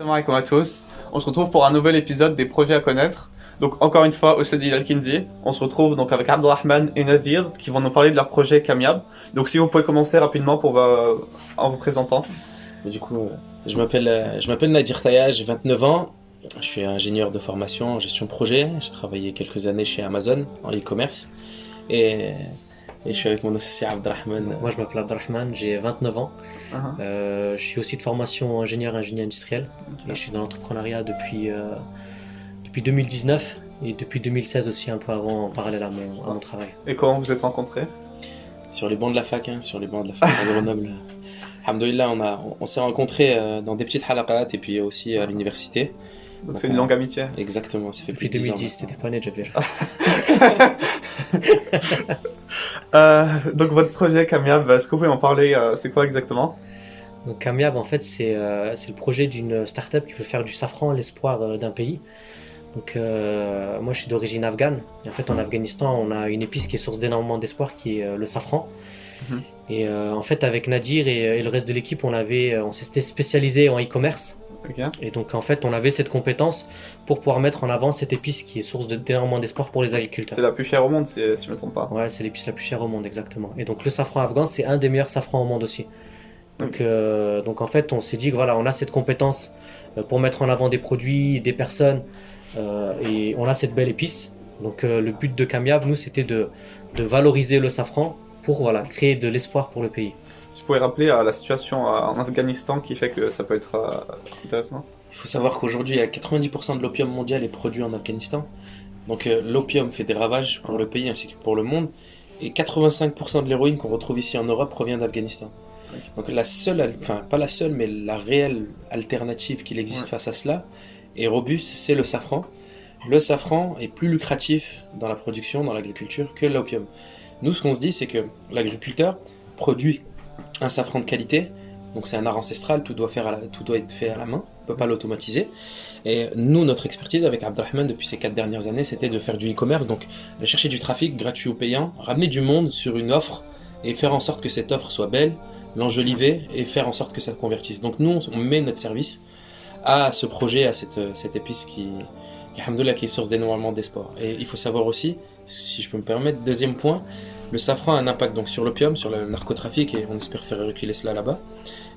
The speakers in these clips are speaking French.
Salam alaikum à tous. On se retrouve pour un nouvel épisode des projets à connaître. Donc encore une fois au Cedi Al-Kindi. On se retrouve donc avec Abdelrahman et Nadir qui vont nous parler de leur projet Kamiab. Donc si vous pouvez commencer rapidement en vous présentant. Et du coup, je m'appelle Nadir Taya, j'ai 29 ans. Je suis ingénieur de formation en gestion de projet. J'ai travaillé quelques années chez Amazon en e-commerce. Et je suis avec mon associé Abdelrahman. Moi, je m'appelle Abdelrahman, j'ai 29 ans. Je suis aussi de formation ingénieur industriel. Okay. Et je suis dans l'entrepreneuriat depuis 2019 et depuis 2016 aussi, un peu avant, en parallèle à mon travail. Et comment vous êtes rencontrés? Sur les bancs de la fac, à Grenoble. Alhamdoulilah, on s'est rencontrés dans des petites halaqat et puis aussi à l'université. Donc c'est une longue amitié. Exactement, ça fait depuis plus de 2010, t'étais pas né, Javier. Donc votre projet Kamiab, est-ce que vous pouvez m'en parler? C'est quoi exactement? Donc Kamiab, en fait, c'est le projet d'une start-up qui veut faire du safran l'espoir d'un pays. Donc moi, je suis d'origine afghane. Et en fait, en Afghanistan, on a une épice qui est source d'énormément d'espoir, qui est le safran. Et en fait, avec Nadir et le reste de l'équipe, on s'était spécialisé en e-commerce. Okay. Et donc en fait on avait cette compétence pour pouvoir mettre en avant cette épice qui est source d'énormément d'espoir pour les agriculteurs. C'est la plus chère au monde si je ne me trompe pas. Ouais, c'est l'épice la plus chère au monde, exactement. Et donc le safran afghan, c'est un des meilleurs safrans au monde aussi. Donc, donc en fait on s'est dit que voilà, on a cette compétence pour mettre en avant des produits, des personnes, et on a cette belle épice. Donc le but de Kamiab, nous, c'était de valoriser le safran pour créer de l'espoir pour le pays. Si vous pouvez rappeler la situation en Afghanistan qui fait que ça peut être intéressant. Il faut savoir qu'aujourd'hui, 90% de l'opium mondial est produit en Afghanistan. Donc l'opium fait des ravages pour le pays ainsi que pour le monde. Et 85% de l'héroïne qu'on retrouve ici en Europe provient d'Afghanistan. Okay. Donc la seule, enfin pas la seule, mais la réelle alternative qu'il existe face à cela et robuste, c'est le safran. Le safran est plus lucratif dans la production, dans l'agriculture, que l'opium. Nous, ce qu'on se dit, c'est que l'agriculteur produit un safran de qualité, donc c'est un art ancestral, tout doit être fait à la main, on ne peut pas l'automatiser. Et nous, notre expertise avec Abdelrahman depuis ces 4 dernières années, c'était de faire du e-commerce, donc aller chercher du trafic gratuit ou payant, ramener du monde sur une offre et faire en sorte que cette offre soit belle, l'enjoliver et faire en sorte que ça convertisse. Donc nous, on met notre service à ce projet, à cette épice qui est source d'énormément d'espoir. Et il faut savoir aussi, si je peux me permettre, deuxième point, le safran a un impact donc sur l'opium, sur le narcotrafic, et on espère faire reculer cela là-bas.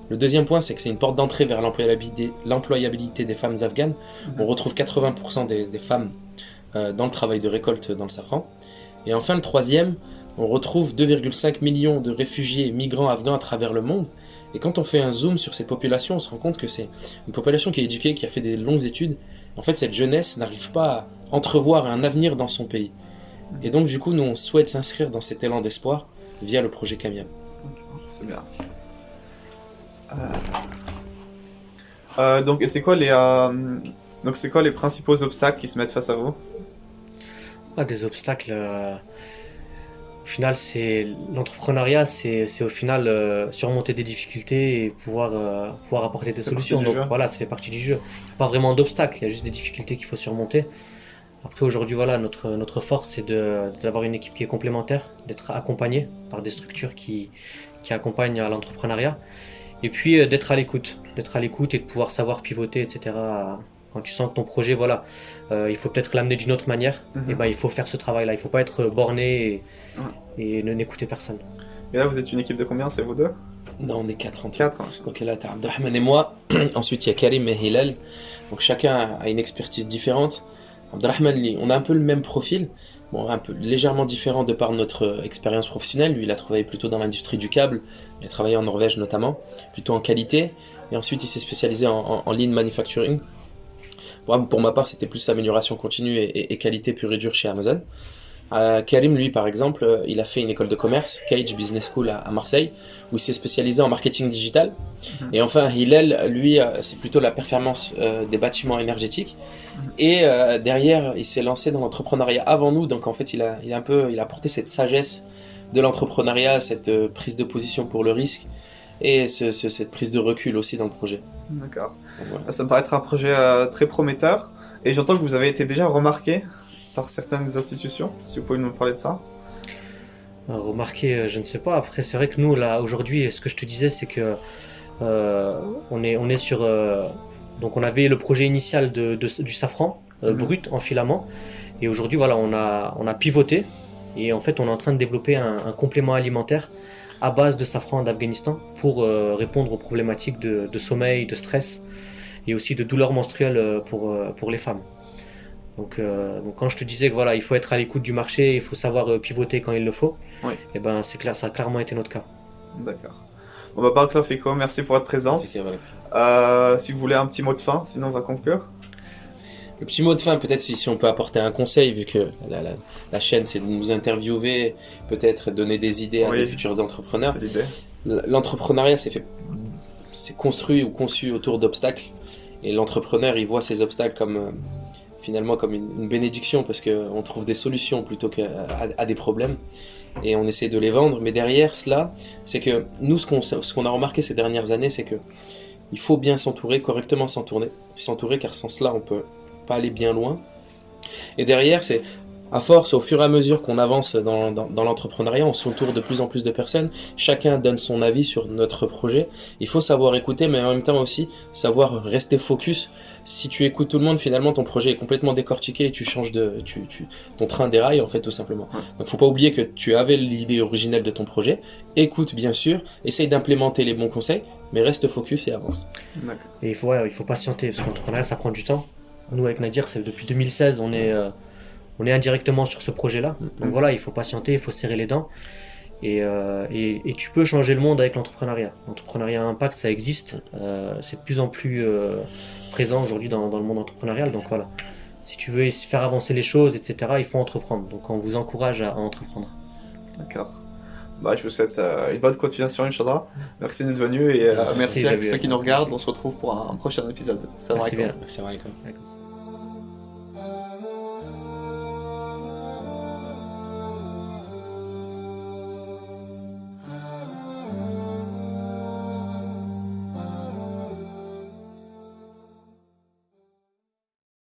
Le deuxième point, c'est que c'est une porte d'entrée vers l'employabilité des femmes afghanes. On retrouve 80% des femmes dans le travail de récolte dans le safran. Et enfin, le troisième, on retrouve 2,5 millions de réfugiés et migrants afghans à travers le monde. Et quand on fait un zoom sur cette population, on se rend compte que c'est une population qui est éduquée, qui a fait des longues études. En fait, cette jeunesse n'arrive pas à entrevoir un avenir dans son pays. Et donc, du coup, nous, on souhaite s'inscrire dans cet élan d'espoir via le projet Kamiab. C'est bien. Donc, c'est quoi les principaux obstacles qui se mettent face à vous? Des obstacles. Au final, c'est l'entrepreneuriat, c'est au final surmonter des difficultés et pouvoir apporter des solutions. Donc voilà, ça fait partie du jeu. Il n'y a pas vraiment d'obstacles, il y a juste des difficultés qu'il faut surmonter. Après aujourd'hui, voilà, notre force, c'est d'avoir une équipe qui est complémentaire, d'être accompagné par des structures qui accompagnent à l'entrepreneuriat, et puis d'être à l'écoute et de pouvoir savoir pivoter, etc. Quand tu sens que ton projet, il faut peut-être l'amener d'une autre manière, et il faut faire ce travail-là. Il ne faut pas être borné et n'écouter personne. Et là, vous êtes une équipe de combien? C'est vous deux? Non, on est 4 en tout. 4. Donc là, tu as Abdelrahman et moi. Ensuite, il y a Karim et Hilal. Donc chacun a une expertise différente. Abdelrahman, on a un peu le même profil, un peu légèrement différent de par notre expérience professionnelle. Lui, il a travaillé plutôt dans l'industrie du câble, il a travaillé en Norvège notamment, plutôt en qualité, et ensuite il s'est spécialisé en lean manufacturing. Pour ma part, c'était plus amélioration continue et qualité pure et dure chez Amazon. Karim, lui, par exemple, il a fait une école de commerce, Cage Business School à Marseille, où il s'est spécialisé en marketing digital. Et enfin, Hillel, lui, c'est plutôt la performance des bâtiments énergétiques. Et derrière, il s'est lancé dans l'entrepreneuriat avant nous. Donc en fait, il a apporté cette sagesse de l'entrepreneuriat, cette prise de position pour le risque et cette prise de recul aussi dans le projet. D'accord. Voilà. Ça me paraît être un projet très prometteur. Et j'entends que vous avez été déjà remarqué par certaines institutions, si vous pouvez nous parler de ça. Remarquer, je ne sais pas. Après, c'est vrai que nous, là, aujourd'hui, ce que je te disais, c'est que on est sur Donc on avait le projet initial du safran brut en filament. Et aujourd'hui, voilà, on a pivoté. Et en fait, on est en train de développer un complément alimentaire à base de safran d'Afghanistan pour répondre aux problématiques de sommeil, de stress et aussi de douleurs menstruelles pour les femmes. Donc quand je te disais que voilà, il faut être à l'écoute du marché, il faut savoir pivoter quand il le faut, Oui. Et ben c'est clair, ça a clairement été notre cas. D'accord. Bon bah Barakallahu Fiko, merci pour votre présence. Ok, voilà. Si vous voulez un petit mot de fin, sinon on va conclure. Le petit mot de fin, peut-être si on peut apporter un conseil, vu que la chaîne c'est de nous interviewer, peut-être donner des idées à des futurs entrepreneurs. C'est l'idée. L'entrepreneuriat c'est construit ou conçu autour d'obstacles, et l'entrepreneur il voit ces obstacles finalement comme une bénédiction, parce qu'on trouve des solutions plutôt qu'à des problèmes, et on essaie de les vendre. Mais derrière cela, c'est que nous, ce qu'on a remarqué ces dernières années, c'est que il faut bien s'entourer, correctement s'entourer, car sans cela on peut pas aller bien loin. Et derrière, c'est à force, au fur et à mesure qu'on avance dans l'entrepreneuriat, on s'entoure de plus en plus de personnes, chacun donne son avis sur notre projet. Il faut savoir écouter, mais en même temps aussi savoir rester focus. Si tu écoutes tout le monde, finalement ton projet est complètement décortiqué et tu changes ton train déraille en fait, tout simplement. Ouais. Donc faut pas oublier que tu avais l'idée originelle de ton projet, écoute bien sûr, essaye d'implémenter les bons conseils, mais reste focus et avance. D'accord. Et il faut patienter, parce que l'entrepreneuriat ça prend du temps. Nous avec Nadir, c'est depuis 2016, on est indirectement sur ce projet-là. Donc voilà, il faut patienter, il faut serrer les dents. Et tu peux changer le monde avec l'entrepreneuriat. L'entrepreneuriat à impact, ça existe. C'est de plus en plus présent aujourd'hui dans le monde entrepreneurial. Donc voilà, si tu veux faire avancer les choses, etc., il faut entreprendre. Donc on vous encourage à entreprendre. D'accord. Bah, je vous souhaite une bonne continuation, Inch'Allah. Merci d'être venu et merci à ceux qui nous regardent. On se retrouve pour un prochain épisode. Salam Merci alaikum. bien. C'est vrai, quoi.